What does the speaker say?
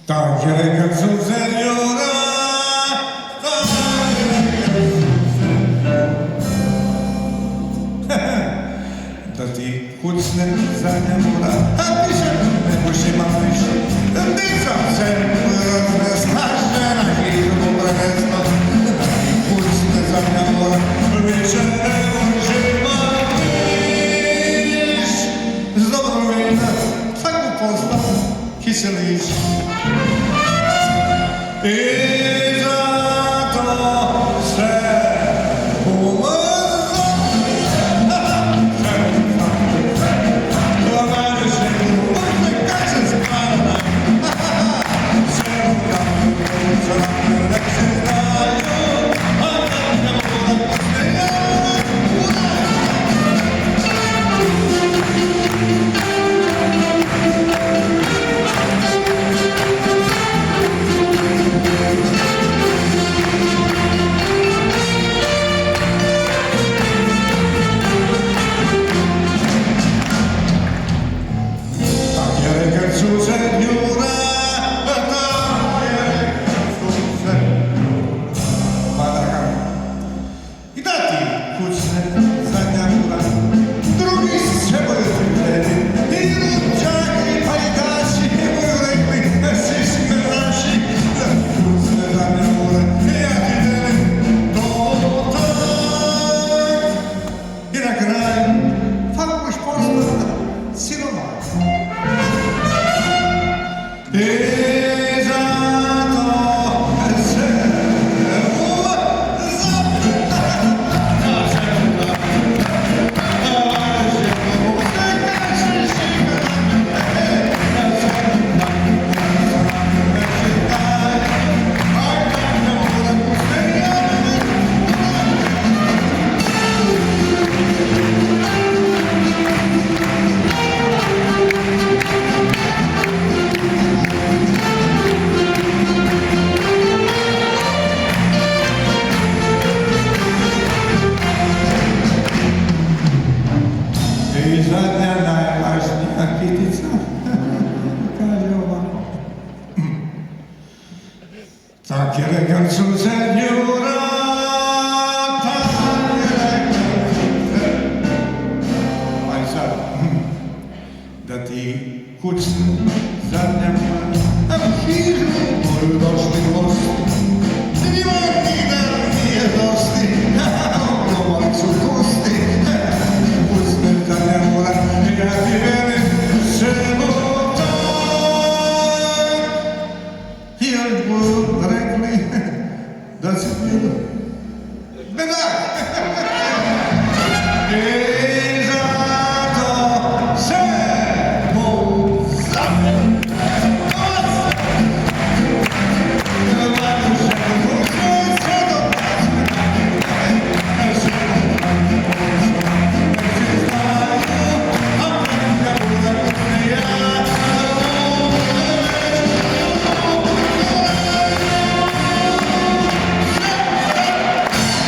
Tak jak seniora, da ti kucne zadnja mora, a ti se ne boši mališ, nisam se snažne na hiru prenesno, da ti kucne zadnja mora, više ne boši mališ. Z dobro vina, tako poznam, kiseliš. I zato se zadnja najvažnija kitica kaže ovako. Tak je rekao senjora, tak je rekao. Aj sad, da ti kucne zadnja mora, a u hiru moju došli gosti. Njima ni da nije dosti, a u domaću kosti. Ja ti velim čemu tak, jer budu rekli da si bilo